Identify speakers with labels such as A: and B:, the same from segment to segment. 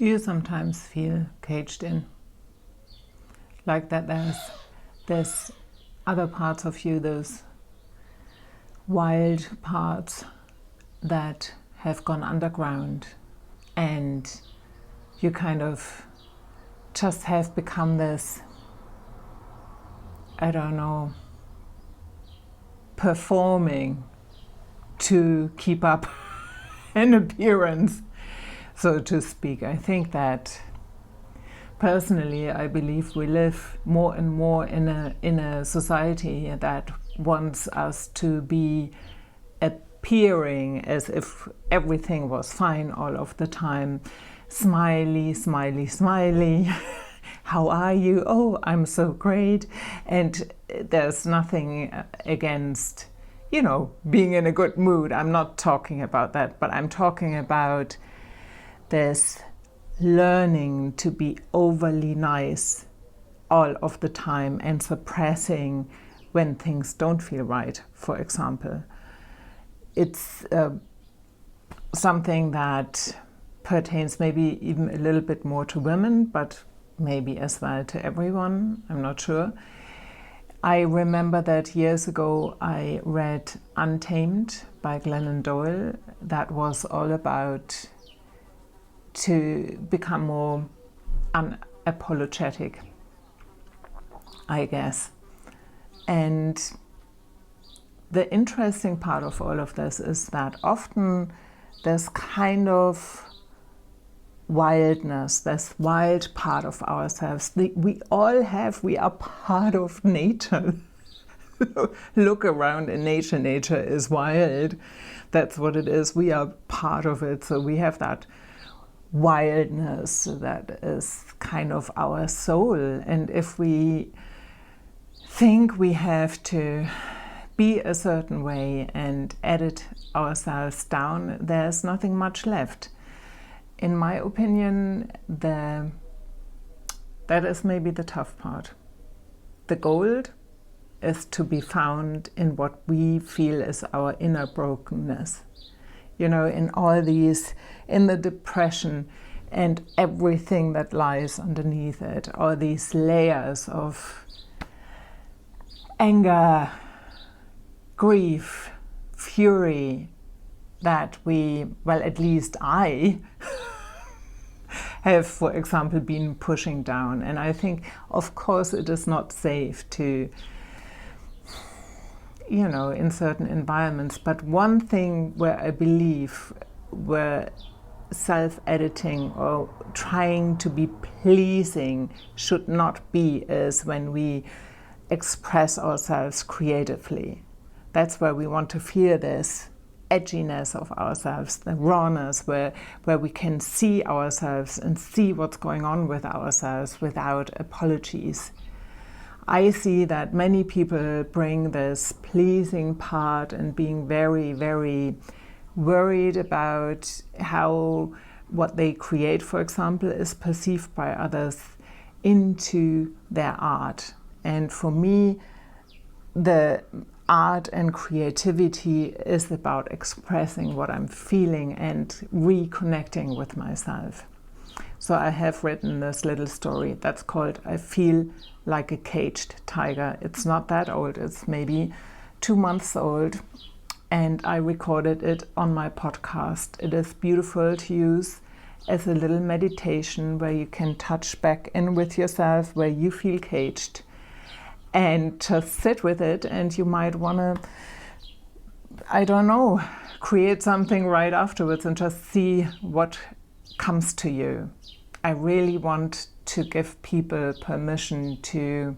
A: Do you sometimes feel caged in? Like that there's other parts of you, those wild parts that have gone underground, and you kind of just have become this, I don't know, performing to keep up an appearance, so to speak. I think that personally, I believe we live more and more in a society that wants us to be appearing as if everything was fine all of the time. Smiley, smiley, smiley. How are you? Oh, I'm so great. And there's nothing against, being in a good mood. I'm not talking about that, but I'm talking about this learning to be overly nice all of the time and suppressing when things don't feel right, for example. It's something that pertains maybe even a little bit more to women, but maybe as well to everyone, I'm not sure. I remember that years ago I read Untamed by Glennon Doyle. That was all about to become more unapologetic, I guess. And the interesting part of all of this is that often there's kind of wildness, this wild part of ourselves. We are part of nature. Look around in nature. Nature is wild. That's what it is. We are part of it. So we have that wildness that is kind of our soul. And if we think we have to be a certain way and edit ourselves down, there's nothing much left. In my opinion, that is maybe the tough part. The gold is to be found in what we feel is our inner brokenness. In all these, in the depression and everything that lies underneath it, all these layers of anger, grief, fury that at least I have, for example, been pushing down. And I think, of course, it is not safe to, in certain environments. But one thing where I believe where self-editing or trying to be pleasing should not be is when we express ourselves creatively. That's where we want to feel this edginess of ourselves, the rawness, where we can see ourselves and see what's going on with ourselves without apologies. I see that many people bring this pleasing part and being very, very worried about how what they create, for example, is perceived by others into their art. And for me, the art and creativity is about expressing what I'm feeling and reconnecting with myself. So I have written this little story that's called I Feel Like a Caged Tiger. It's not that old, it's maybe 2 months old, and I recorded it on my podcast. It is beautiful to use as a little meditation where you can touch back in with yourself where you feel caged and just sit with it. And you might want to, I don't know, create something right afterwards and just see what comes to you. I really want to give people permission to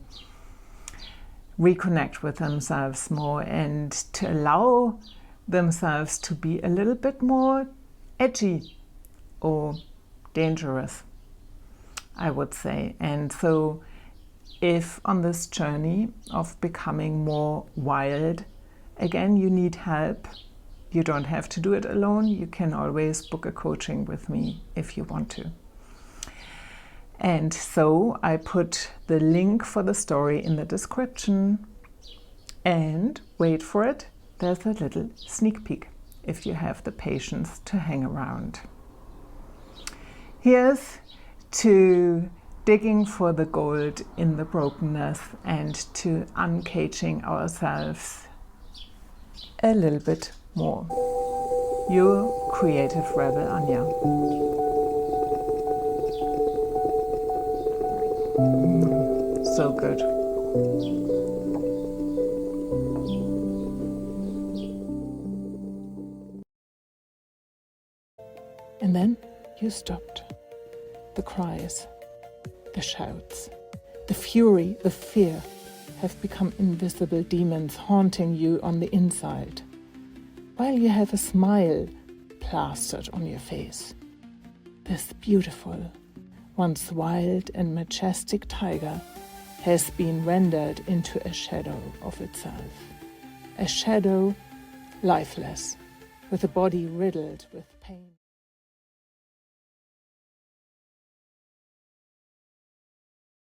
A: reconnect with themselves more and to allow themselves to be a little bit more edgy or dangerous, I would say. And so if on this journey of becoming more wild, again, you need help, you don't have to do it alone. You can always book a coaching with me if you want to. And so I put the link for the story in the description, and wait for it, there's a little sneak peek if you have the patience to hang around. Here's to digging for the gold in the brokenness and to uncaging ourselves a little bit more. Your creative rebel, Anja. So good. And then you stopped. The cries, the shouts, the fury, the fear have become invisible demons haunting you on the inside, while you have a smile plastered on your face. This beautiful, once wild and majestic tiger has been rendered into a shadow of itself. A shadow lifeless, with a body riddled with pain.